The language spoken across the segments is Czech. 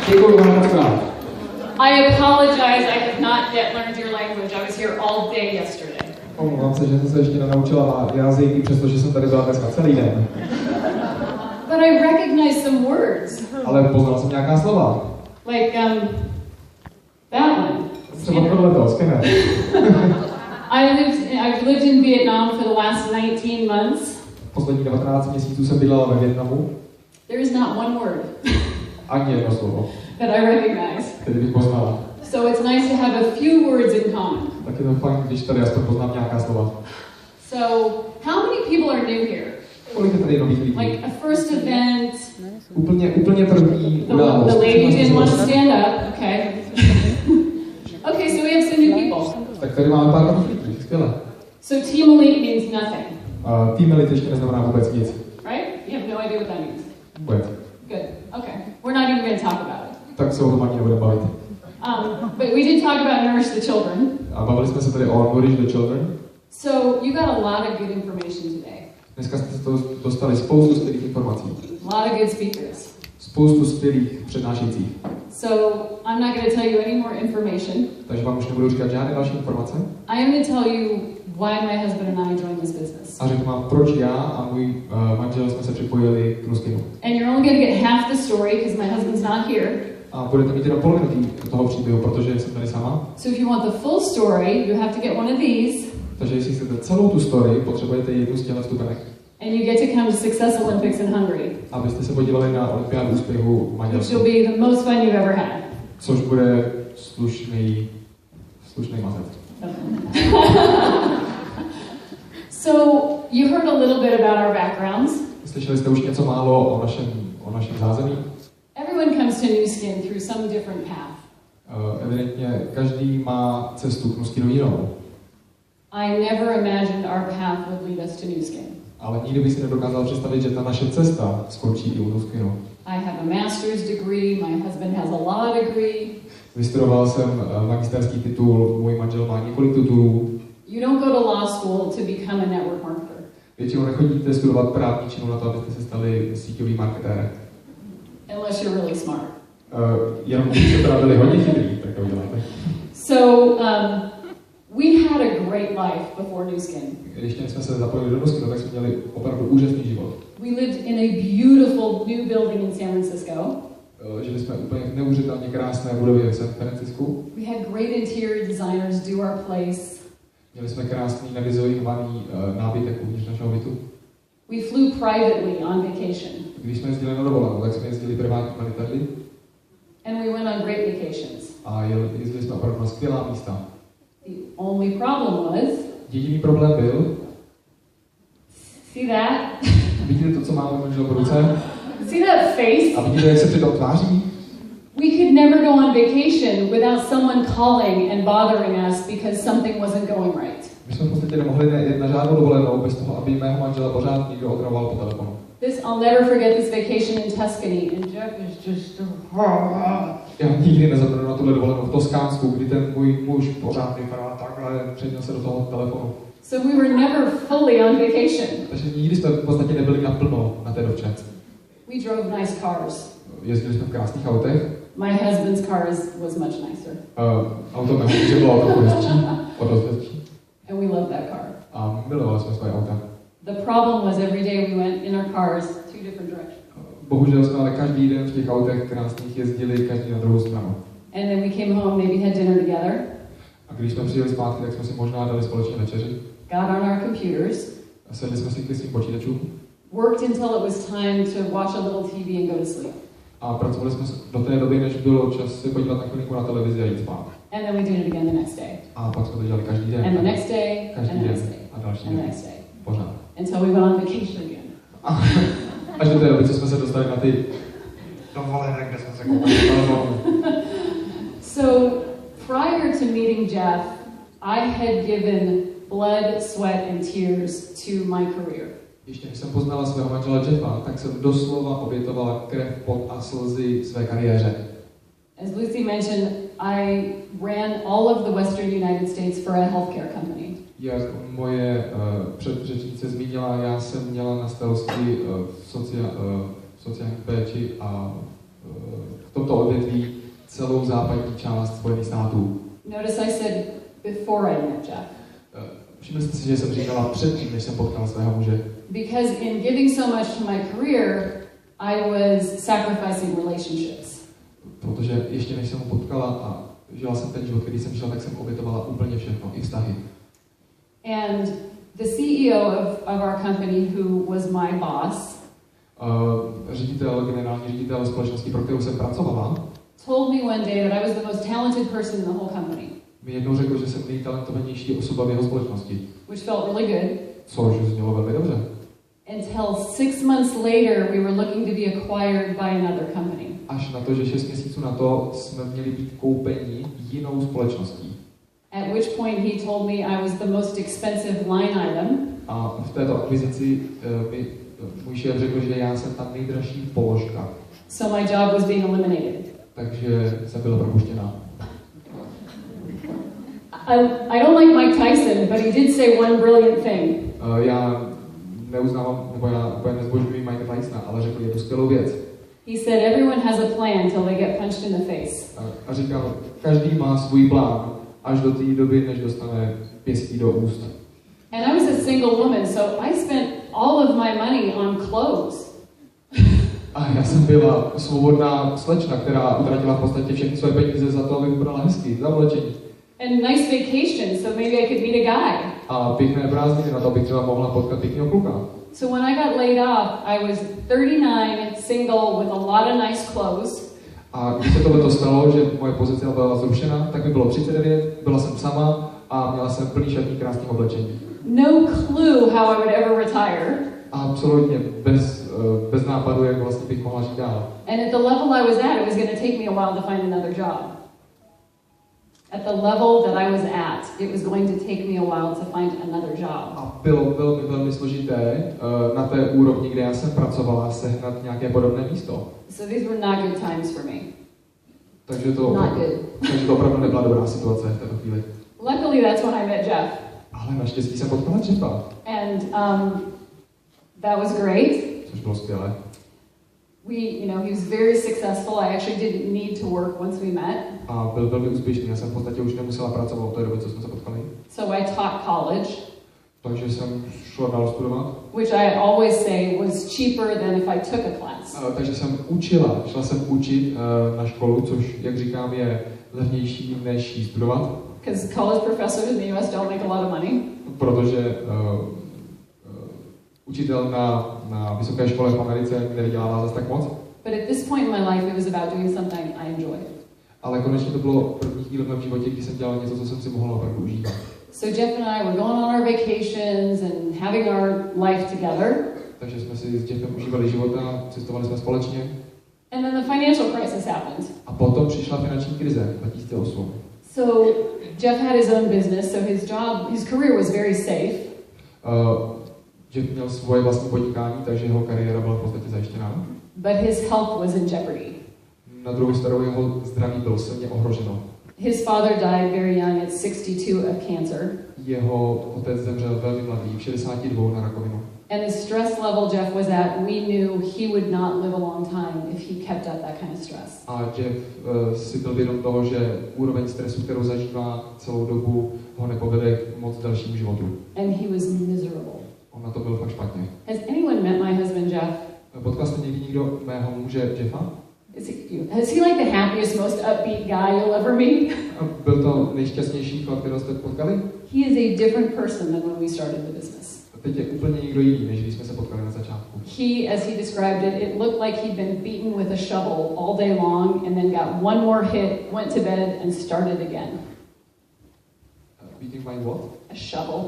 Děkuji vám moc krát. I apologize, I have not yet learned your language. I was here all day yesterday. Omlouvám se, že jsem se ještě nenaučila jazyk, přestože jsem tady byla dneska celý den. But I recognize some words. Ale poznal jsem nějaká slova. Like, that one. Třeba tohleto, skinner. I've lived in Vietnam for the last 19 months. Poslední 19 měsíců jsem bydlela ve Vietnamu. There is not one word. Ani jedno slovo. That I recognize. Který bych poznala. So it's nice to have a few words in common. Tak je to fajn, když tady aspoň poznám nějaká slova. So, how many people are new here? Kolik je tady nových lidí? Like a first event. Úplně první událost. The lady didn't want to stand up. Okay. Okay, so we have some new people. Tak tady máme pár nových lidí, skvěle. So team elite means nothing. Team elite ještě neznamená vůbec nic. Right? You have no idea what that means. Vůbec. Good. Okay. We're not even going to talk about it. Tak se o tom ani nebudeme bavit. But we did talk about nourish the children. A bavili jsme se tady o nourish the children. So you got a lot of good information today. Dneska jste dostali spoustu skvělých informací. A lot of good speakers. Spoustu skvělých přednášejících. So I'm not going to tell you any more information. Takže vám už nebudu říkat žádné další informace. I am going to tell you why my husband and I joined this business. A řeknu vám, proč já a můj manžel jsme se připojili k Nuskinu. And you're only going to get half the story because my husband's not here. A budete mít jenom polovinu toho příběhu, protože jsem tady sama. So if you want the full story, you have to get one of these. Takže jestli chcete celou tu story, potřebujete jednu z těchto vstupenek. And you get to come to Success Olympics in Hungary. Abyste se podívali na olympiádu úspěchu v Maďarsku. Which will be the most fun you've ever had. Což bude slušný mazec. So you heard a little bit about our backgrounds. Slyšeli jste už něco málo o našem zázemí? Everyone comes to Nu Skin through some different path. Evidentně každý má cestu k Nuskinu jinou. I never imagined our path would lead us to Nu Skin. Ale nikdy bych si nedokázal představit, že ta naše cesta skončí i u Nuskinu. I have a master's degree, my husband has a law degree. Vystudoval jsem magisterský titul, můj manžel má několik titulů. You don't go to law school to become a network marketer. Většinou nechodíte studovat právničinu na to, abyste se stali síťový marketérem. Unless you're really smart. Jenom když jste teda byli hodně chytrý, tak to uděláte. So, we had a great life before Nu Skin. Když jsme se zapojili do Nuskinu, tak jsme měli opravdu úžasný život. We lived in a beautiful new building in San Francisco. Žili jsme úplně v neuvěřitelně krásné budově v San Francisku. We had great interior designers do our place. Měli jsme krásný nadizajnovaný nábytek uvnitř našeho bytu. We flew privately on vacation. Když jsme jezdili na dovolenou, tak jsme jezdili privátními letadly. And we went on great vacations. A jezdili jsme opravdu na skvělá místa. The only problem was... Jediný problém byl... See that? Vidíte to, co máme manžel po ruce? See that face? A vidíte, jak se přitom tváří? We could never go on vacation without someone calling and bothering us because something wasn't going right. My jsme v podstatě nemohli jet na žádnou dovolenou bez toho, aby mého manžela pořád někdo otravoval po telefonu. I'll never forget this vacation in Tuscany, and Jeff is just... Já nikdy nezapomenu na tuhle dovolenou v Toskánsku, kdy ten můj muž pořád vypadal takhle, předměl se do toho telefonu. So we were never fully on vacation. Takže nikdy jsme v podstatě nebyli naplno na té dovče. We drove nice cars. Jezdili jsme v krásných autech. My husband's car was much nicer. Auto mého muže bylo trochu hezčí, o dost hezčí. And we loved that car. A milovali jsme své auta. The problem was every day we went in our cars two different directions. Bohužel jsme ale každý den v těch autech krásných jezdili každý na druhou stranu. And then we came home, maybe had dinner together. A když jsme přijeli zpátky, tak jsme si možná dali společně večeři. Got on our computers. A sedli jsme si k svým počítačům. Worked until it was time to watch a little TV and go to sleep. A pracovali jsme do té doby, než bylo čas se podívat na chvilku na televizi a jít spát. And then we did it again the next day. A pak jsme to dělali každý den. And the next day, každý and the den. next day, A další and the den. next day. Pořád. Until we went on vacation again. Až do té doby, co jsme se dostali na ty dovolené, kde jsme se koupili telefonu. So, prior to meeting Jeff, I had given blood, sweat and tears to my career. Ještě než jsem poznala svého manžela Jeffa, tak jsem doslova obětovala krev, pot a slzy své kariéře. As Lucy mentioned, I ran all of the Western United States for a healthcare company. Jak moje předřečnice zmínila, já jsem měla na starosti sociální péči a v tom tomto odvětví celou západní část Spojených států. Notice I said before I met Jeff. Všimli jste si, že jsem říkala předtím, než jsem potkal svého muže. Because in giving so much to my career, I was sacrificing relationships. Protože ještě než jsem ho potkala a žila jsem ten život, který jsem žila, tak jsem obětovala úplně všechno, i vztahy. And the CEO of our company, who was my boss, Generální ředitel společnosti, pro kterou jsem pracovala, told me one day that I was the most talented person in the whole company. Mi jednou řekl, že jsem nejtalentovanější osoba v jeho společnosti. Which felt really good. Což znělo velmi dobře. Until 6 months later, we were looking to be acquired by another company. Až na to, že 6 měsíců na to jsme měli být koupeni jinou společností. At which point he told me I was the most expensive line item. A v této akvizici mi můj šéf řekl, že já jsem ta nejdražší položka. So my job was being eliminated. Takže jsem byla propuštěna. I don't like Mike Tyson, but he did say one brilliant thing. Já neuznávám, nebo já nezbožňuji Mike Tysona, ale řekl jednu skvělou věc. He said everyone has a plan till they get punched in the face. A říkal, každý má svůj plán, až do té doby, než dostane pěstí do úst. And I was a single woman, so I spent all of my money on clothes. A já jsem byla svobodná slečna, která utratila v podstatě všechny své peníze za to, aby vypadala hezky, za oblečení. And nice vacation, so maybe I could meet a guy. A pěkné prázdniny, na to bych třeba mohla potkat pěkného kluka. So when I got laid off, I was 39, single, with a lot of nice clothes. A když se tohle stalo, že moje pozice byla zrušena, tak mi bylo 39, byla jsem sama a měla jsem plný šatník krásných oblečení. No clue how I would ever retire. A absolutně bez nápadu, jak vlastně bych mohla žít dál. And at the level I was at, it was going to take me a while to find another job. At the level that I was at, it was going to take me a while to find another job. A bylo velmi složité na té úrovni, kde já jsem pracovala, sehnat nějaké podobné místo. So these were not good times for me. Takže to opravdu nebyla dobrá situace v této chvíli. Luckily, that's when I met Jeff. Ale naštěstí jsem potkala Jeffa. And that was great. Což bylo skvělé. He was very successful. I actually didn't need to work once we met. A byl velmi úspěšný. Já jsem v podstatě už nemusela pracovat od té doby, co jsme se potkali. So I taught college. Takže jsem šla dál studovat. Which I always say was cheaper than if I took a class. Takže jsem šla jsem učit na školu, což, jak říkám, je levnější než jí studovat. Because college professors in the US don't make a lot of money. Protože učitel na vysoké škole v Americe nevydělává zase tak moc. But at this point in my life, it was about doing something I enjoyed. Ale konečně to bylo první chvíli v mém životě, kdy jsem dělal něco, co jsem si mohla opravdu užívat. So Jeff and I were going on our vacations and having our life together. Takže jsme si s Jeffem užívali života, cestovali jsme společně. And then the financial crisis happened. A potom přišla finanční krize 2008. So Jeff had his own business, so his career was very safe. Jeff měl svoje vlastní podnikání, takže jeho kariéra byla v podstatě zajištěná. But his health was in jeopardy. Na druhou stranu jeho zdraví bylo silně ohroženo. His father died very young at 62 of cancer. Jeho otec zemřel velmi mladý, v 62 na rakovinu. And the stress level Jeff was at, we knew he would not live a long time if he kept up that kind of stress. A Jeff si byl vědom toho, že úroveň stresu, kterou zažívá celou dobu, ho nepovede k moc dalšímu životu. And he was miserable. On na to byl fakt špatně. Has anyone met my husband Jeff? Potkal jste někdy někdo mého muže Jeffa? Is he like the happiest, most upbeat guy you'll ever meet? Byl to nejšťastnější chlap, kterého jste potkali? He is a different person than when we started the business. A teď je úplně někdo jiný, než když jsme se potkali na začátku. He, as he described it looked like he'd been beaten with a shovel all day long and then got one more hit, went to bed and started again. Beating by what? A shovel.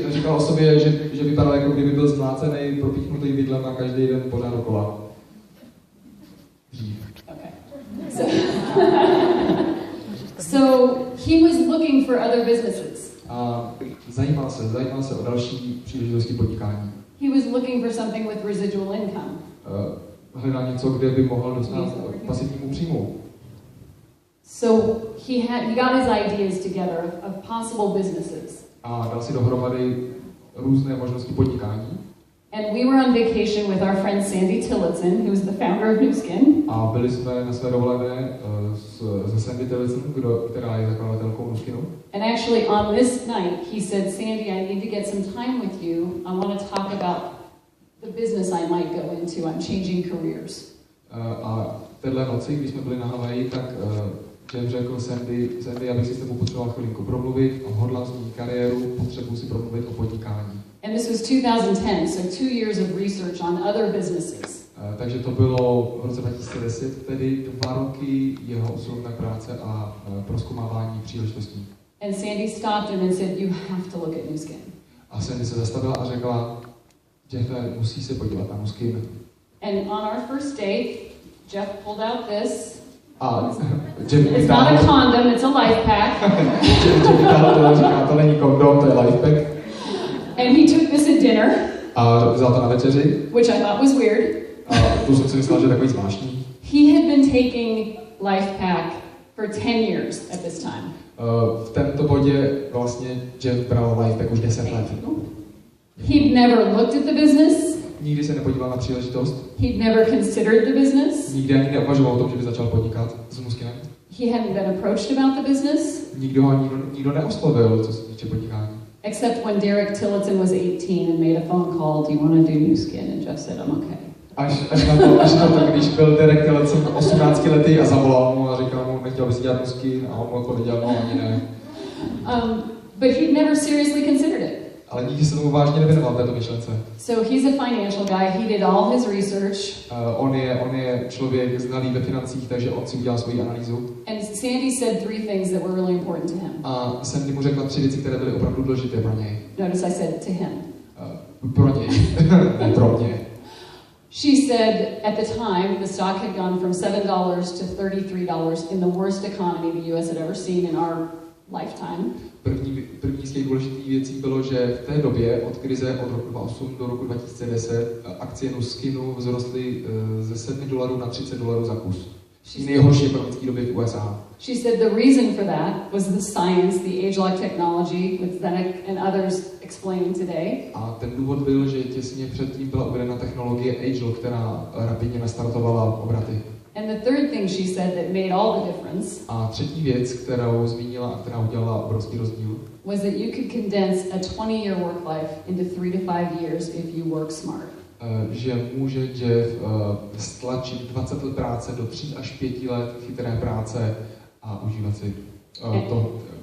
Říkal o sobě, že vypadal, jako kdyby byl zmlácený, propíchnutý vidlem a každý den pořád dokola. Okay. So he was looking for other businesses. A zajímal se o další příležitosti podnikání. He was looking for something with residual income. Hledal něco, kde by mohl dostat pasivnímu příjmu. So he got his ideas together of possible businesses. A dal si dohromady různé možnosti podnikání. And we were on vacation with our friend Sandy Tillotson, who is the founder of Nu Skin. A byli jsme na své dovolené se Sandy Tillotson, která je zakladatelkou Nu Skinu. And actually on this night, he said, Sandy, I need to get some time with you. I want to talk about the business I might go into. I'm changing careers. A téhle noci, když jsme byli na Havaji, tak Jeff řekl Sandy, abych si s tebou potřeboval chvilinku promluvit, hodlám změnit kariéru, potřebuji si promluvit o podnikání. And this was 2010, so 2 years of research on other businesses. Takže to bylo v roce 2010, tedy 2 roky jeho usilovné práce a prozkoumávání příležitostí. And Sandy stopped him and said, you have to look at Nu Skin. A Sandy se zastavila a řekla, Jeffe, musí se podívat na Nu Skin. And on our first date, Jeff pulled out this. It's not a condom, it's a life pack. Jeff vytáhl to, říká, to není kondom, to je life pack. And he took this at dinner. A vzal to na večeři. Which I thought was weird. A tu jsem si myslela, že je takový zvláštní. He had been taking life pack for 10 years at this time. V tomto bodě vlastně Jeff bral life pack už 10 let. He'd never looked at the business. Nikdy se nepodíval na příležitost. He'd never considered the business. Nikdy ani neuvažoval o tom, že by začal podnikat s Nu Skinem. He hadn't been approached about the business. Nikdo neoslovil, co se týče podnikání. Except when Derek Tillotson was 18 and made a phone call, do you want to do Nu Skin? And Jeff said, I'm okay. Až na to, když byl Derek Tillotson 18 letý a zavolal mu a říkal mu, nechtěl by si dělat Nu Skin, a on mu odpověděl, no ani ne. But he'd never seriously considered it. Ale nikdy se tomu vážně nevěnoval této myšlence. So he's a financial guy. He did all his research. On je člověk znalý ve financích, takže on si udělal svoji analýzu. And Sandy said 3 things that were really important to him. A Sandy mu řekla 3 věci, které byly opravdu důležité pro něj. Notice I said to him. Pro něj, ne pro mě. She said at the time the stock had gone from $7 to $33 in the worst economy the US had ever seen in our lifetime. První z těch důležitých věcí bylo, že v té době od krize od roku 2008 do roku 2010 akcie Nu Skinu vzrostly ze $7 na $30 za kus. V nejhorší ekonomické době v USA. She said the reason for that was the science, the age-like technology, which Zdenek and others explained today. A ten důvod byl, že těsně předtím byla uvedena technologie age-like, která rapidně nastartovala obraty. And the third thing she said that made all the difference. A třetí věc, kterou zmínila a která udělala obrovský rozdíl, was that you could condense a 20-year work life into 3 to 5 years if you work smart. Že může Jeff stlačit 20 let práce do 3 až 5 let chytré práce a užívat si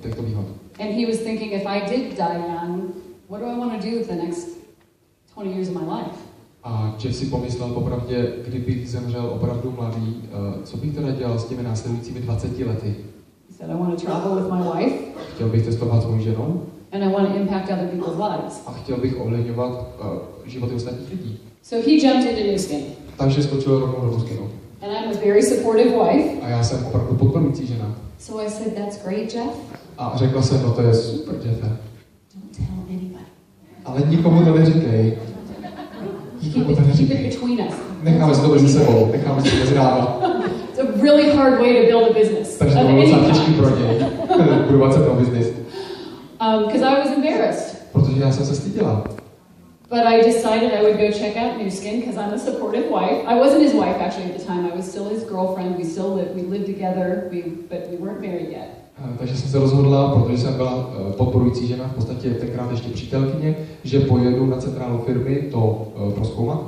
těchto výhod. And he was thinking, if I did die young, what do I want to do with the next 20 years of my life? A Jeff si pomyslel popravdě, kdybych zemřel opravdu mladý, co bych teda dělal s těmi následujícími 20 lety? He said, I want to travel with my wife. Chtěl bych cestovat s mojí ženou. And I want to impact other people's lives. A chtěl bych ovlivňovat životy ostatních lidí. So he jumped into Nu Skin. Takže skočil rovnou do Nu Skinu. And I'm a very supportive wife. A já jsem opravdu podporující žena. So I said, that's great, Jeff. A řekla jsem, no to je super, Jeffe. Don't tell anybody. Ale nikomu to neříkej. Keep it between us. Necháme si to mezi sebou, necháme si to mezi náma. It's a really hard way to build a business. Takže to bylo docela těžký pro něj, budovat se pro business. Because I was embarrassed. Protože já jsem se styděla. But I decided I would go check out Nu Skin because I'm a supportive wife. I wasn't his wife actually at the time. I was still his girlfriend. We lived together, but we weren't married yet. Takže jsem se rozhodla, protože jsem byla podporující žena, v podstatě tenkrát ještě přítelkyně, že pojedu na centrálu firmy to prozkoumat.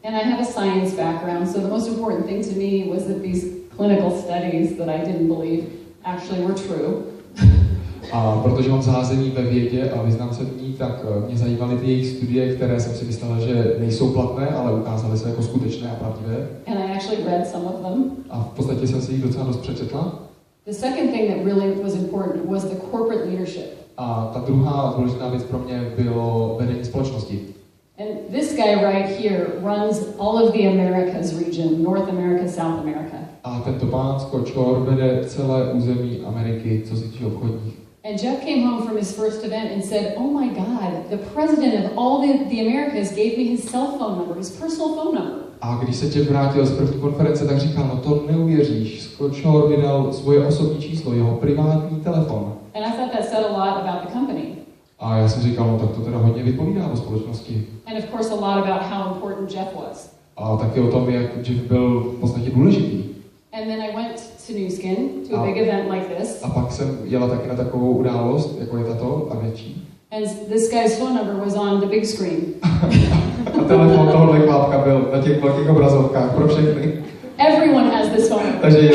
And I have a science background, so the most important thing to me was that these clinical studies that I didn't believe actually were true. A protože mám zázemí ve vědě a vyznám se v ní, tak mě zajímaly ty jejich studie, které jsem si myslela, že nejsou platné, ale ukázaly se jako skutečné a pravdivé. And I actually read some of them. A v podstatě jsem si jich docela dost přečetla. The second thing that really was important was the corporate leadership. A ta druhá důležitá věc pro mě bylo vedení společnosti. And this guy right here runs all of the Americas region, North America, South America. A tento pán Skočor vede celé území Ameriky, co se týče obchodních. And Jeff came home from his first event and said, oh my God, the president of all the Americas gave me his cell phone number, his personal phone number. A když se Jeff vrátil z první konference, tak říkal, no to neuvěříš, Skočor mi dal svoje osobní číslo, jeho privátní telefon. And I thought that said a lot about the company. A já jsem říkal, no tak to teda hodně vypovídá o společnosti. And of course a lot about how important Jeff was. A taky o tom, jak Jeff byl v podstatě důležitý. And then I went to New Skin, to a big event like this. A pak jsem jela taky na takovou událost, jako je tato, a větší. And this guy's phone number was on the big screen. A telefon tohohle chlápka byl na těch velkých obrazovkách pro všechny. Everyone has this phone number. Takže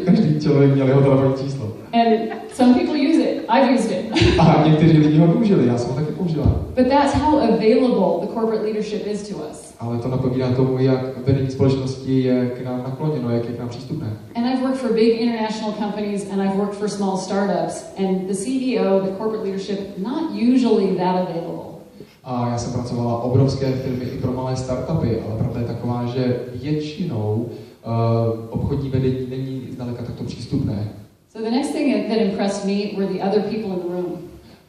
každý člověk měl jeho telefonní číslo. And some people use it. I've used it. A někteří lidi ho použili, já jsem ho taky použila. But that's how available the corporate leadership is to us. Ale to napovídá tomu, jak vedení společnosti je k nám nakloněno, jak je k nám přístupné. And I've worked for big international companies and I've worked for small startups and the CEO, the corporate leadership, not usually that available. A já jsem pracovala obrovské firmy i pro malé startupy, ale pravda je taková, že většinou obchodní vedení není zdaleka takto přístupné. So the next thing that impressed me were the other people in the room.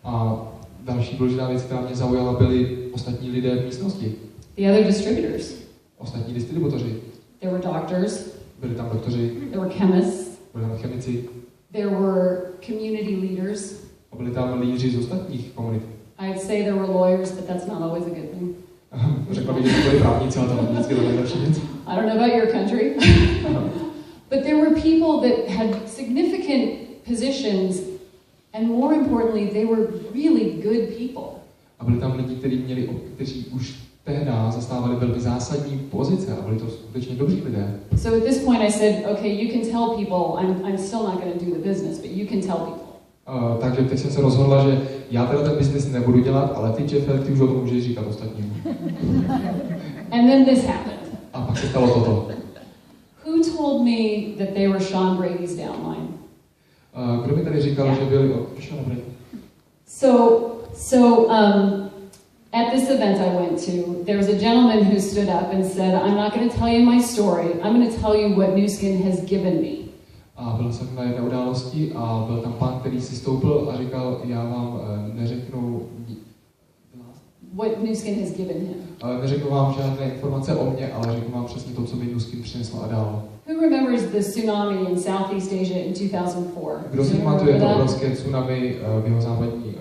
A další důležitá věc, která mě zaujala, byli ostatní lidé v místnosti. The other distributors. Ostatní distributoři. There were doctors. Byli tam doktoři. There were chemists. Byli tam chemici. There were community leaders. A byli tam lídři z ostatních komunit. I'd say there were lawyers, but that's not always a good thing. Řekla bych, že to byli právníci, ale to není vždycky nejlepší věc. I don't know about your country. But there were people that had significant positions, and more importantly, they were really good people. A byli tam lidi, kteří už tehdy zastávali velmi zásadní pozice a byli to skutečně dobří lidé. So at this point I said, okay, you can tell people I'm still not going to do the business, but you can tell people. Takže teď jsem se rozhodla, že já teda ten business nebudu dělat, ale ty, Jeffe, ty už o tom můžeš říkat ostatním. And then this happened. A pak se stalo toto. Who told me that they were Sean Brady's downline? Kdo mi tady říkal, že byli Sean Brady? So at this event I went to, there was a gentleman who stood up and said, I'm not going to tell you my story, I'm going to tell you what New Skin has given me. A byl jsem na jedné události a byl tam pán, který si stoupil a říkal, já vám neřeknu what New Skin has given him. Neřeknu vám žádné informace o mě, ale řeknu vám přesně to, co mi New Skin přinesl a dál. Who remembers the tsunami in Southeast Asia in 2004? Kdo si pamatuje to obrovské tsunami v jeho západní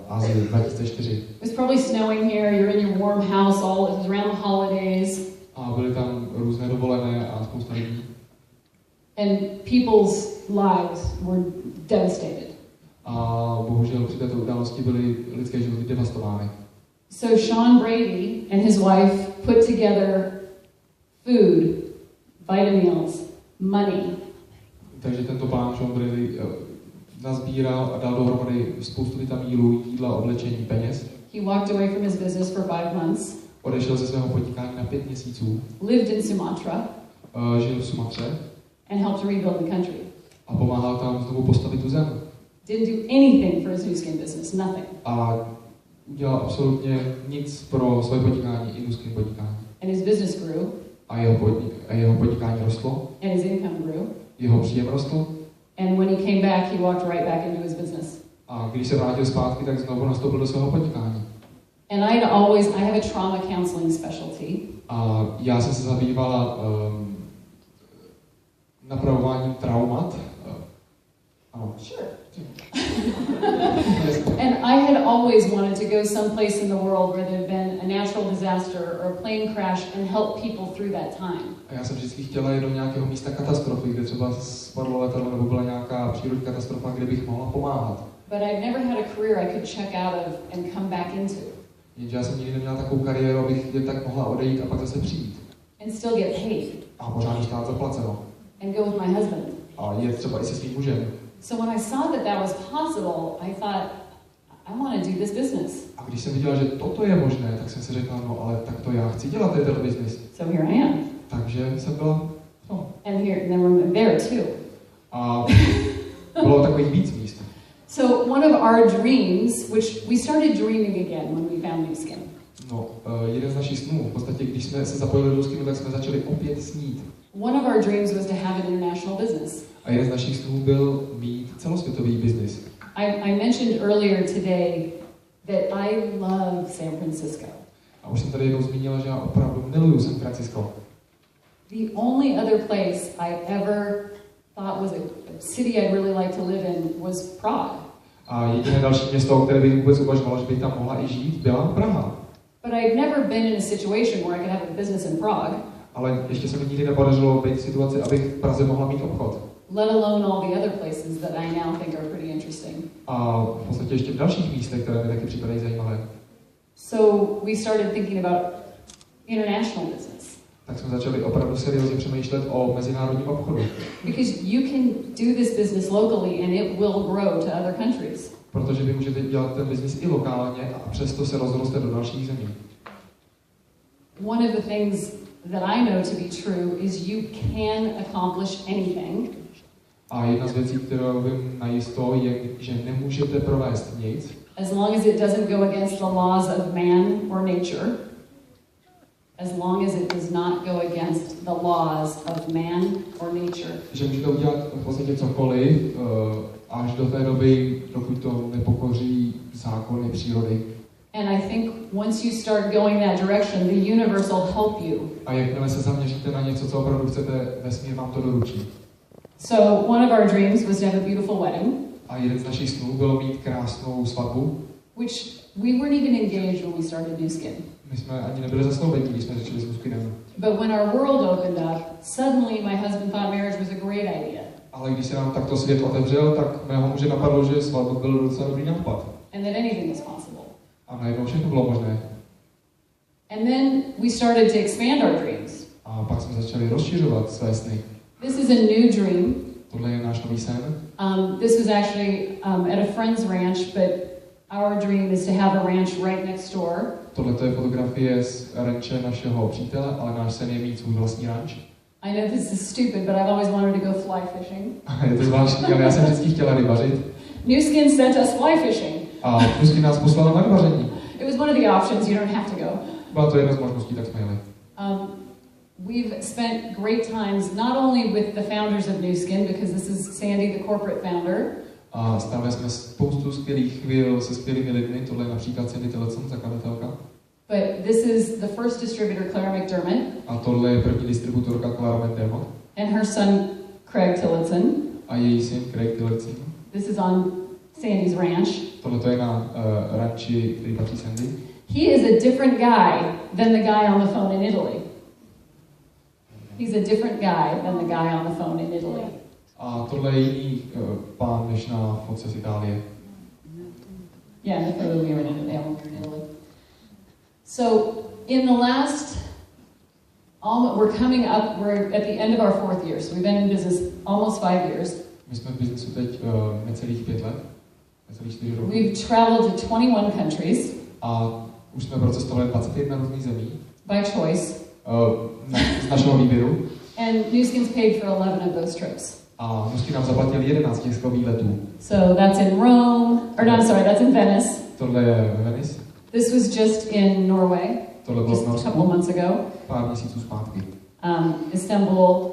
Asii 2004? It was probably snowing here, you're in your warm house, it was around the holidays. A byly tam různé dovolené a spousta lidí. And people's lives were devastated. A bohužel při této události byly lidské životy devastovány. So Sean Brady and his wife put together food, vitamins, money. Takže tento pán Sean Brady nazbíral a dal dohromady spoustu vitamínů, jídla, oblečení, peněz. He walked away from his business for 5 months. Odešel ze svého podnikání na 5 měsíců. Lived in Sumatra. Žil v Sumatře. And helped to rebuild the country. A pomáhal tam znovu postavit tu zem. Didn't do anything for his New Skin business, nothing. A udělal absolutně nic pro své podnikání i New Skin podnikání. And his business grew. A jeho podnikání rostlo. And his income grew. Jeho příjem rostl. And when he came back, he walked right back into his business. A když se vrátil zpátky, tak znovu nastoupil do svého podnikání. And I have a trauma counseling specialty. A já jsem se zabývala napravováním traumat. Ano. Sure. And I had always wanted to go someplace in the world where there had been a natural disaster or a plane crash and help people through that time. A já jsem vždycky chtěla jít do nějakého místa katastrofy, kde třeba spadlo letadlo nebo byla nějaká přírodní katastrofa, kde bych mohla pomáhat. But I'd never had a career I could check out of and come back into. Jenže já jsem nikdy neměla takovou kariéru, abych jen tak mohla odejít a pak zase přijít. And still get paid. A pořád dostat zaplaceno. And go with my husband. A jet třeba i se svým mužem. So when I saw that was possible, I thought, I want to do this business. A když jsem viděla, že toto je možné, tak jsem si řekla, no ale tak to já chci dělat tento business. So here I am. Takže jsem byla no. And then we're there too. A bylo takových víc míst. So one of our dreams, which we started dreaming again when we found New Skin. No, jeden z našich snů, v podstatě, když jsme se zapojili do New Skinu, tak jsme začali opět snít. One of our dreams was to have an international business. A jeden z našich snů byl mít celosvětový biznis. I mentioned earlier today that I love San Francisco. A už jsem tady jednou zmínila, že já opravdu miluju San Francisco. The only other place I ever thought was a city I'd really like to live in was Prague. A jediné další město, o které bych vůbec uvažovala, že bych tam mohla i žít, byla Praha. But I've never been in a situation where I could have a business in Prague. Ale ještě se mi nikdy nepodařilo být v situaci, abych v Praze mohla mít obchod. Let alone all the other places that I now think are pretty interesting. A v podstatě ještě v dalších místech, které mi taky připadají zajímavé. So we started thinking about international business. Tak jsme začali opravdu seriózně přemýšlet o mezinárodním obchodu. Because you can do this business locally and it will grow to other countries. Protože vy můžete dělat ten biznis i lokálně a přesto se rozroste do dalších zemí. One of the things that I know to be true is you can accomplish anything. A jedna z věcí, kterou vím najisto, je, že nemůžete provést nic, as long as it doesn't go against the laws of man or nature. As long as it does not go against the laws of man or nature. Že můžete udělat v podstatě cokoliv, až do té doby, dokud to nepokoří zákony přírody. And I think once you start going that direction, the universe will help you. A jakmile se zaměříte na něco, co opravdu chcete, vesmír vám to doručí. So one of our dreams was to have a beautiful wedding. A jeden z našich snů bylo mít krásnou svatbu. Which we weren't even engaged when we started New Skin. My jsme ani nebyli zasnoubení, když jsme začali s New Skinem. But when our world opened up, suddenly my husband thought marriage was a great idea. Ale když se nám takto svět otevřel, tak mého muže napadlo, že svatba byl docela dobrý nápad. And that anything was possible. A najednou všechno bylo možné. And then we started to expand our dreams. A pak jsme začali rozšiřovat své sny. This is a new dream. Tohle je náš nový sen. This was actually at a friend's ranch, but our dream is to have a ranch right next door. Tohle je fotografie z ranče našeho přítele, ale náš sen je mít svůj vlastní ranč. I know this is stupid, but I've always wanted to go fly fishing. Je to zvláštní, ale já jsem vždycky chtěla rybařit. New Skin sent us fly fishing. A New Skin nás poslala na rybaření. It was one of the options, you don't have to go. Byla to jedna z možností, tak jsme jeli. We've spent great times not only with the founders of New Skin, because this is Sandy, the corporate founder. A strávili jsme spoustu skvělých chvíl se skvělými lidmi, tohle je například Sandy Tillotson, zakladatelka. But this is the first distributor, Clara McDermott. A tohle je první distributorka Clara McDermott. And her son, Craig Tillotson. A její syn Craig Tillotson. This is on Sandy's ranch. Tohle je na ranči, který patří Sandy. He is a different guy than the guy on the phone in Italy. He's a different guy than the guy on the phone in Italy. A tohle je jiný pán než na fotce z Itálie. Yeah, in the photo we were in Italy. So in the last, we're coming up, we're at the end of our 4th year, so we've been in business almost 5 years. My jsme v biznesu teď necelých 5 let, necelých 4 roky. We've traveled to 21 countries. A už jsme procestovali 21 různých zemí. By choice. Z našeho výběru. And New Skin's paid for 11 of those trips. A New Skin nám zaplatil 11 těch výletů. So that's in Rome, or no, I'm sorry, that's in Venice. Tohle je Venice. This was just in Norway. Tohle bylo just a couple months ago. Pár měsíců zpátky. Istanbul.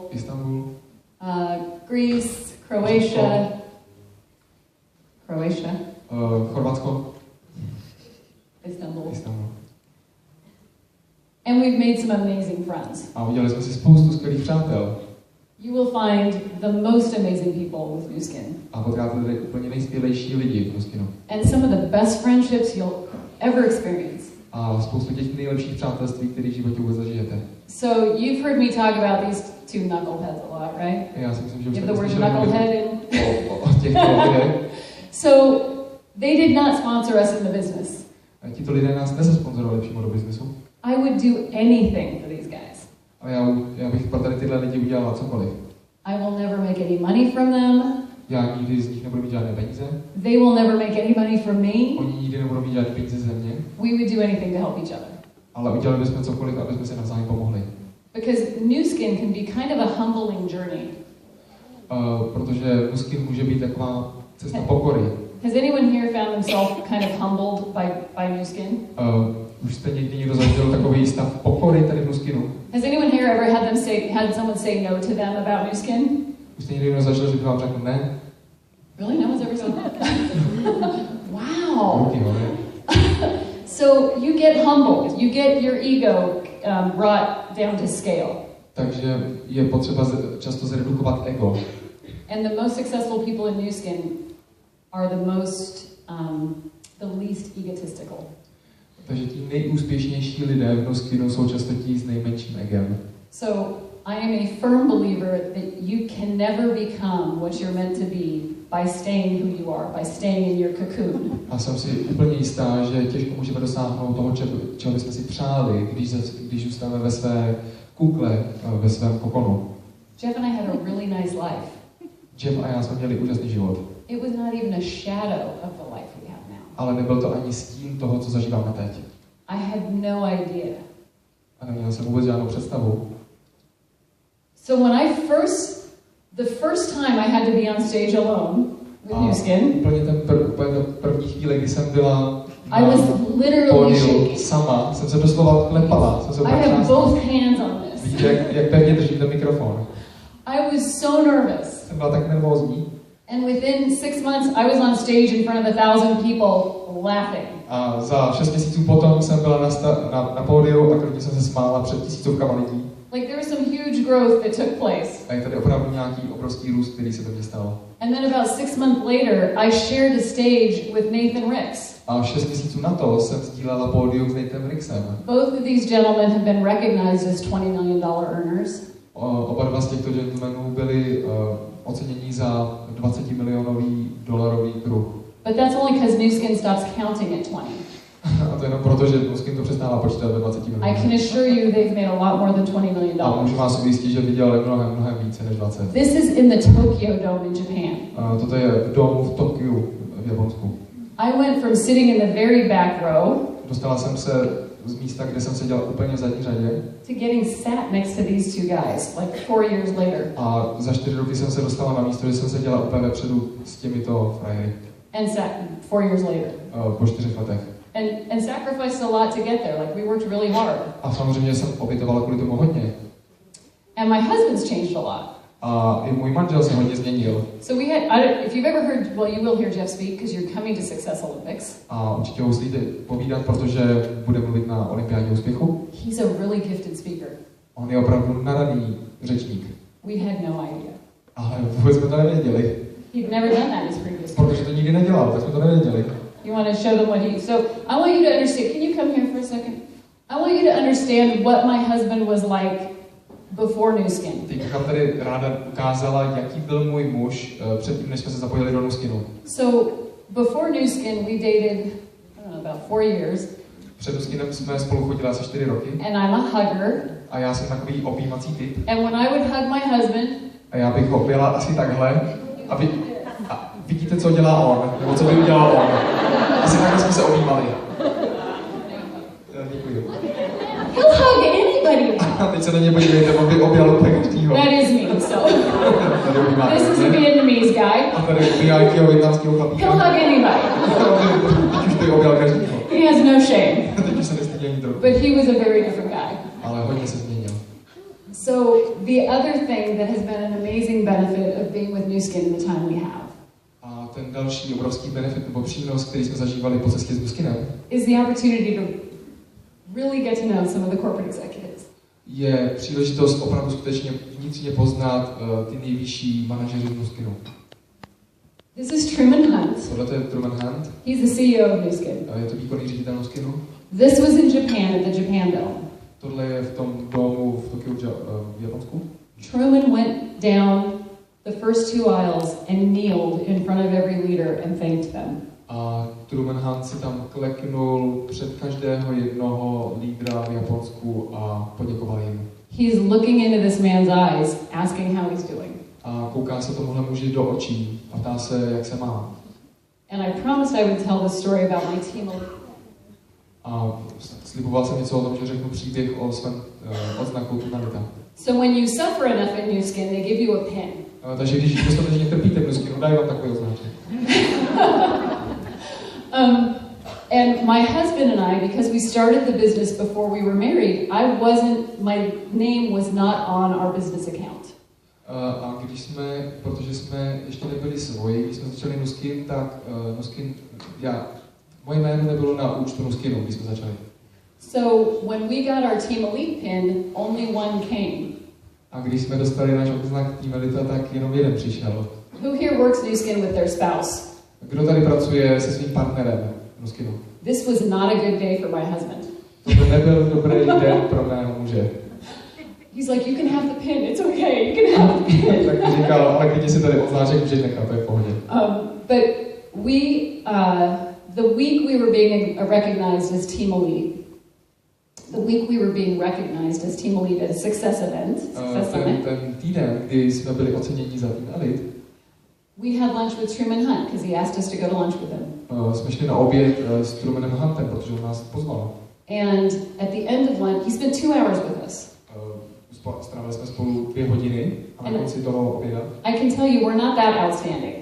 Greece, Croatia. Chorvatsko. Istanbul. Istanbul. And we've made some amazing friends. A udělali jsme si spoustu skvělých přátel. You will find the most amazing people with New Skin. A potkáte tady úplně nejskvělejší lidi v New Skinu. And some of the best friendships you'll ever experience. A spoustu těch nejlepších přátelství, které v životě vůbec zažijete. So you've heard me talk about these two knuckleheads a lot, right? Já si myslím, že už the word knucklehead in. O těchto lidech. So they did not sponsor us in the business. A tito lidé nás nezasponzorovali přímo do biznesu. I would do anything for these guys. A já bych pro tady tyhle lidi udělala cokoliv. I will never make any money from them. Já nikdy z nich nebudu mít žádné peníze. They will never make any money from me. Oni nikdy nebudou mít žádné peníze ze mě. We would do anything to help each other. Ale udělali bychom cokoliv, aby jsme se navzájem pomohli. Because New Skin can be kind of a humbling journey. Protože New Skin může být taková cesta pokory. Has anyone here found themselves kind of humbled by New Skin? Už jste někdo zažil takový stav pokory tady v New Skinu? Has anyone here ever had someone say no to them about New Skin? Už jste někdo zažil, že by vám řekl ne? Really? No one's ever said that? Wow. Okay, So you get humbled. You get your ego brought down to scale. Takže je potřeba často zredukovat ego. And the most successful people in New Skin are the least egotistical. Takže ti nejúspěšnější lidé v Nuskinu jsou často ti s nejmenším egem. So I am a firm believer that you can never become what you're meant to be by staying who you are, by staying in your cocoon. A jsem si úplně jistá, že těžko můžeme dosáhnout toho, čeho bychom si přáli, když zůstaneme ve své kukle, ve svém kokonu. Jeff and I had a really nice life. Jeff a já jsme měli úžasný život. It was not even a shadow of the life we have now. Ale nebyl to ani stín toho, co zažíváme teď. I had no idea. A neměl jsem vůbec žádnou představu. So when the first time I had to be on stage alone with New Skin, úplně ten první chvíli, kdy jsem byla I was literally shaking. Sama, jsem se doslova klepala. I have both hands on this. Vidíte, jak pevně držím ten mikrofon. I was so nervous. Jsem byla tak nervózní. And within 6 months, I was on stage in front of 1,000 people laughing. A za 6 měsíců potom jsem byla na pódiu a kromě jsem se smála před tisícovkama lidí. Like there was some huge growth that took place. A je tady opravdu nějaký obrovský růst, který se ve mně stal. And then about 6 months later, I shared a stage with Nathan Ricks. A 6 měsíců na to jsem sdílela pódium s Nathanem Ricksem. Both of these gentlemen have been recognized as $20 million earners. Oba dva z těchto gentlemanů byli ocenění za $20 milionový kruh. But that's only because New Skin stops counting at 20. A to jenom proto, že New Skin to přestává počítat ve 20 milionů. I can assure you they've made a lot more than $20 million. A můžu vás ujistit, že vydělali mnohem více než 20. This is in the Tokyo Dome in Japan. Toto je v domu v Tokiu v Japonsku. I went from sitting in the very back row Dostala jsem se z místa, kde jsem seděla úplně v zadní řadě. To getting sat next to these two guys, like 4 years later. A za 4 roky jsem se dostala na místo, že jsem seděla úplně vepředu s těmito frajery. And sat 4 years later. Po 4 letech. And sacrificed a lot to get there. Like we worked really hard. A samozřejmě jsem obětovala kvůli tomu hodně. And my husband's changed a lot. A i můj manžel se hodně změnil. So we had, if you've ever heard, well, you will hear Jeff speak because you're coming to Success Olympics. A určitě ho uslyšíte povídat, protože bude mluvit na olympiádě úspěchu. He's a really gifted speaker. On je opravdu nadaný řečník. We had no idea. Ale vůbec jsme to nevěděli. He'd never done that in his previous career. Protože to nikdy nedělal, tak jsme to nevěděli. You want to show them what he... So I want you to understand. Can you come here for a second? I want you to understand what my husband was like before New Skin. Teď bych vám tady ráda ukázala, jaký byl můj muž předtím, než jsme se zapojili do New Skinu. So before New Skin, we dated, I don't know, about 4 years. Před New Skinem jsme spolu chodili asi 4 roky. And I'm a hugger. A já jsem takový objímací typ. And when I would hug my husband, a já bych ho objela asi takhle. A vidíte, co dělá on, nebo co by udělal on. Asi takhle jsme se objímali. Děkuji. He'll hug anybody. A teď se na ně podívejte, on by objal úplně každýho. That is me, so. This is a Vietnamese guy. A tady nějakého vietnamského chlapíka. He'll hug anybody. Teď už by objal každýho. He has no shame. Teď už se nestydí ani trochu. But he was a very different guy. Ale hodně se změnil. So the other thing that has been an amazing benefit of being with New Skin in the time we have. A ten další obrovský benefit nebo přínos, který jsme zažívali po cestě s New Skinem, is the opportunity to really get to know some of the corporate executives. Je příležitost opravdu skutečně vnitřně poznat ty nejvyšší manažery z New Skinu. This is Truman Hunt. Tohle je Truman Hunt. He's the CEO of New Skin. Je to výkonný ředitel New Skinu. This was in Japan at the Japan Dome. Tohle je v tom domu v Tokiu v Japonsku. Truman went down the first 2 aisles and kneeled in front of every leader and thanked them. A Truman Hunt si tam kleknul před každého jednoho lídra v Japonsku a poděkoval jim. He's looking into this man's eyes, asking how he's doing. A kouká se tomuhle muži do očí a ptá se, jak se má. And I promised I would tell the story about my team. A sliboval jsem něco o tom, že řeknu příběh o svém odznaku Tunalita. So when you suffer enough in New Skin, they give you a pin. Takže když dostatečně trpíte v New Skinu, dají vám takový označení. And my husband and I, because we started the business before we were married, my name was not on our business account. A protože jsme ještě nebyli svoji, když jsme začali New Skin, tak moje jméno nebylo na účtu New Skinu, když jsme začali. So when we got our Team Elite pin, only one came. A když jsme dostali náš odznak Team Elite, tak jenom jeden přišel. Who here works New Skin with their spouse? Kdo tady pracuje se svým partnerem v skinu? This was not a good day for my husband. To nebyl dobrý den pro mého muže. He's like, you can have the pin, it's okay, you can have the pin. Tak říkal, ale klidně si tady odznáček můžeš nechat, to je v pohodě. But the week we were being recognized as team elite, at a success event, ten týden, kdy jsme byli oceněni za tým Elite, we had lunch with Truman Hunt because he asked us to go to lunch with him. Jsme šli na oběd s Trumanem Huntem, protože on nás pozval. And at the end of lunch, he spent 2 hours with us. Strávili jsme spolu 2 hodiny a na konci toho oběda. I can tell you, we're not that outstanding.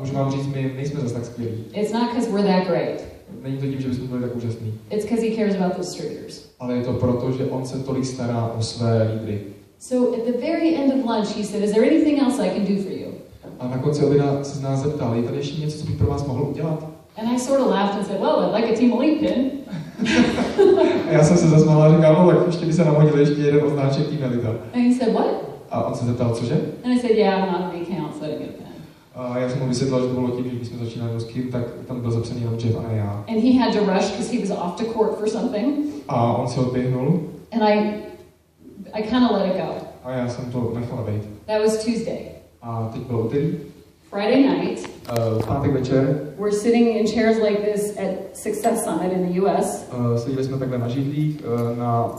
Můžu vám říct, my nejsme zase tak skvělí. It's not because we're that great. Není to tím, že bychom byli tak úžasní. It's because he cares about the distributors. Ale je to proto, že on se tolik stará o své lídry. So at the very end of lunch, he said, "Is there anything else I can do for you?" A na konci oběda se z nás zeptal, je tady ještě něco, co bych pro vás mohl udělat? And I sort of laughed and said, "Well, I'd like a Team Elite pin." A já jsem se zasmála a říkal, no tak ještě by se nám hodil ještě jeden označek Team Elite. And he said, "What?" A on se zeptal, cože? And I said, "Yeah, I'm not on the account, so I didn't get a pin." A já jsem mu vysvětlil, že to bylo tím, že když jsme začínali ruským, tak tam byl zapsaný jenom Jeff a ne já. And he had to rush because he was off to court for something. A on se odběhnul. And I kind of let it go. A já jsem to nechala být. That was Tuesday. A teď bylo úterý. Friday night. Pátek večer. We're sitting in chairs like this at Success Summit in the US. Seděli jsme takhle na židlích na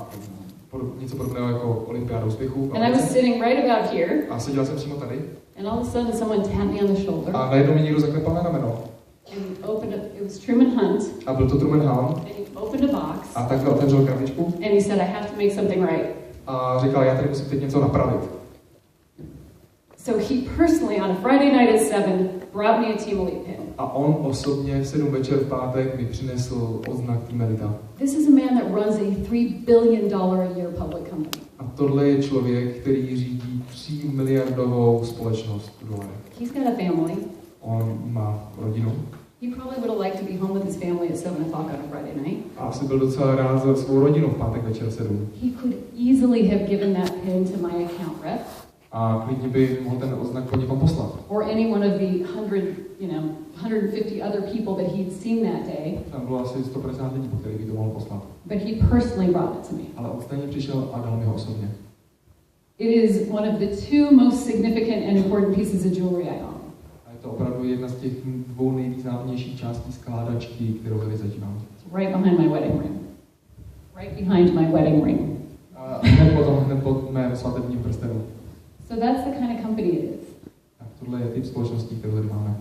něco podobného jako olympiáda úspěchů. And I was sitting right about here. A seděla jsem přímo tady. And all of a sudden someone tapped me on the shoulder. A najednou mě někdo zaklepal na rameno. And he opened up, it was Truman Hunt. A byl to Truman Hunt. And he opened a box. A takhle otevřel krabičku. And he said, "I have to make something right." A říkal, já tady musím teď něco napravit. So he personally on a Friday night at 7 brought me a Team Elite pin. A on osobně v 7 večer v pátek mi přinesl odznak Team Elite. This is a man that runs a $3 billion a year public company. A tohle je člověk, který řídí 3 miliardovou společnost v dolarech. He's got a family. On má rodinu. He probably would have liked to be home with his family at 7 o'clock on a Friday night. A asi byl docela rád za svou rodinu v pátek večer 7. He could easily have given that pin to my account rep. A klidně by mohl ten odznak po někom poslat. Or any one of the 150 other people that he'd seen that day. Tam bylo asi 150 lidí, po kterých by to mohl poslat. But he personally brought it to me. Ale on stejně přišel a dal mi ho osobně. It is one of the 2 most significant and important pieces of jewelry I own. A je to opravdu jedna z těch 2 nejvýznamnějších částí skládačky, kterou tady zatím. Right behind my wedding ring. Right behind my wedding ring. A hned pod mém svatebním prstenu. So that's the kind of company it is. Tak tohle je typ společností, kterou tady máme.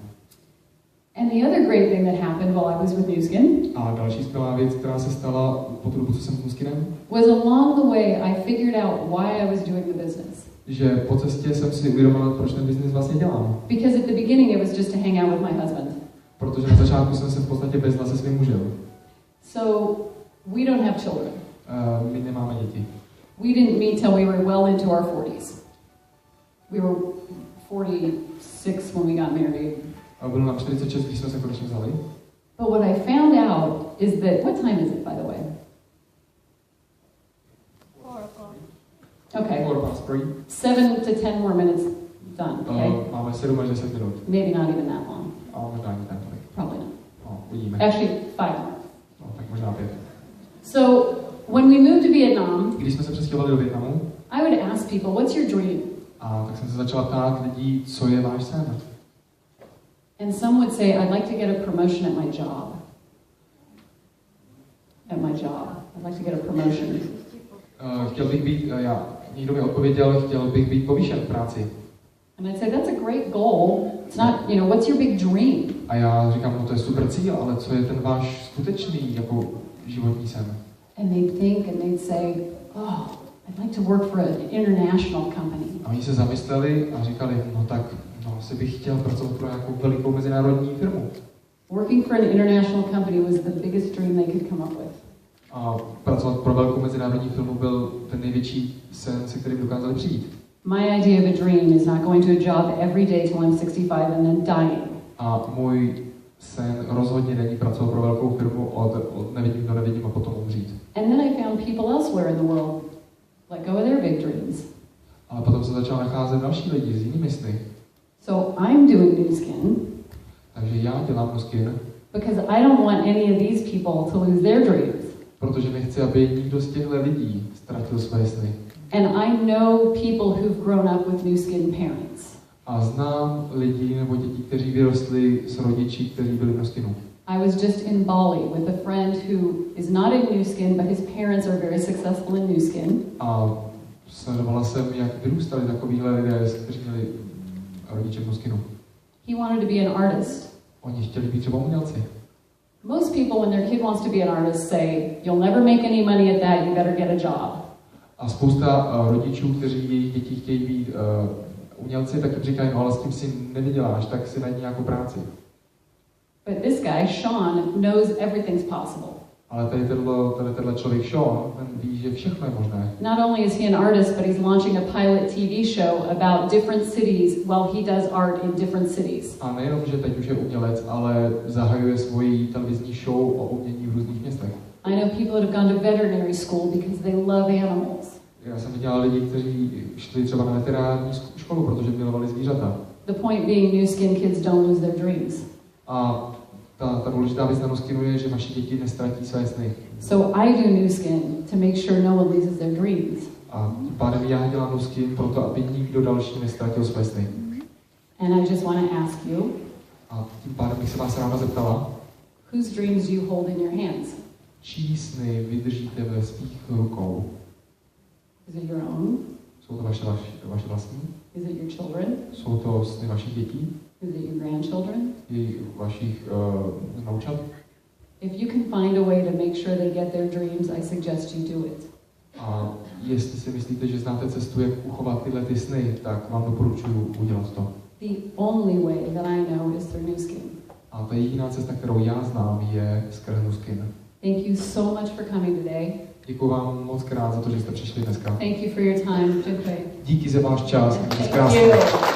And the other great thing that happened while I was with Nu Skin. A další skvělá věc, která se stala po tu dobu, co jsem s Nu Skinem, was along the way I figured out why I was doing the business. Že po cestě jsem si uvědomil, proč ten biznis vlastně dělám. Because at the beginning it was just to hang out with my husband. Protože na začátku jsem se v podstatě bezla se svým mužem. So we don't have children. My nemáme děti. We didn't meet till we were well into our 40s. We were 46 when we got married. A bylo nám 46, když jsme se konečně vzali. But what I found out is that, what time is it, by the way? 4 o'clock. Okay. 4:03. 7 to 10 more minutes done, okay? Máme 7 až 10 minut. Maybe not even that long. A možná ani tak tolik. Probably not. Uvidíme. Actually, 5 more. Tak možná 5. So, when we moved to Vietnam, Když jsme se přestěhovali do Vietnamu, I would ask people, what's your dream? a tak jsem se začala ptát lidí, co je váš sen. And some would say, I'd like to get a promotion at my job. At my job. I'd like to get a promotion. Chtěl bych být, někdo mi odpověděl, chtěl bych být povýšen v práci. And I'd say, that's a great goal. It's not, what's your big dream? A já říkám, no to je super cíl, ale co je ten váš skutečný jako životní sen? And they'd think and they'd say, oh, I'd like to work for an international company. A oni se zamysleli a říkali, no tak, asi bych chtěl pracovat pro nějakou velikou mezinárodní firmu. Working for an international company was the biggest dream they could come up with. A pracovat pro velkou mezinárodní firmu byl ten největší sen, se kterým dokázali přijít. My idea of a dream is not going to a job every day till I'm 65 and then dying. A můj sen rozhodně není pracovat pro velkou firmu od nevidím do nevidím a potom umřít. And then I found people elsewhere in the world let go of their big dreams. Ale potom se začal nacházet další lidi s jinými sny. So I'm doing Nu Skin. Takže já dělám No Skin, because I don't want any of these people to lose their dreams. protože nechci, aby nikdo z těchto lidí ztratil své sny. And I know people who've grown up with Nu Skin parents. A znám lidi nebo děti, kteří vyrostli s rodiči, kteří byli v No Skinu. I was just in Bali with a friend who is not in Nu Skin, but his parents are very successful in Nu Skin. A sledovala jsem, jak vyrůstali takovýhle lidé, kteří měli rodiče v No Skinu. He wanted to be an artist. Oni chtěli být třeba umělci. Most people, when their kid wants to be an artist, say, you'll never make any money at that, you better get a job. A spousta rodičů, kteří jejich děti chtějí být umělci, tak jim říkají, no ale s tím si nevyděláš, tak si najdi nějakou práci. But this guy, Sean, knows everything's possible. Ale tenhle člověk Sean, ten ví, že všechno je možné. Not only is he an artist, but he's launching a pilot TV show about different cities while he does art in different cities. A nejenom, že teď už je umělec, ale zahajuje svoji televizní show o umění v různých městech. I know people that have gone to veterinary school because they love animals. Já jsem viděl lidi, kteří šli třeba na veterinární školu, protože milovali zvířata. The point being, Nu Skin kids don't lose their dreams. A ta důležitá věc na No Skinu je, že vaše děti nestratí své sny. So I do Nu Skin to make sure no one loses their dreams. A tím pádem já dělám No Skin proto, aby nikdo další nestratil své sny. And I just want to ask you, A tím pádem bych se vás ráda zeptala, whose dreams do you hold in your hands? čí sny vydržíte ve svých rukou? Is it your own? Jsou to vaše vlastní? Is it your children? Jsou to sny vašich dětí? Is it your grandchildren? I vašich vnoučat? If you can find a way to make sure they get their dreams, I suggest you do it. A jestli si myslíte, že znáte cestu, jak uchovat tyhle ty sny, tak vám doporučuji udělat to. The only way that I know is through Nu Skin. A ta jediná cesta, kterou já znám, je skrz No Skin. Thank you so much for coming today. Děkuji vám moc krát za to, že jste přišli dneska. Thank you for your time. Dziękuję. Díky za váš čas. Thank you.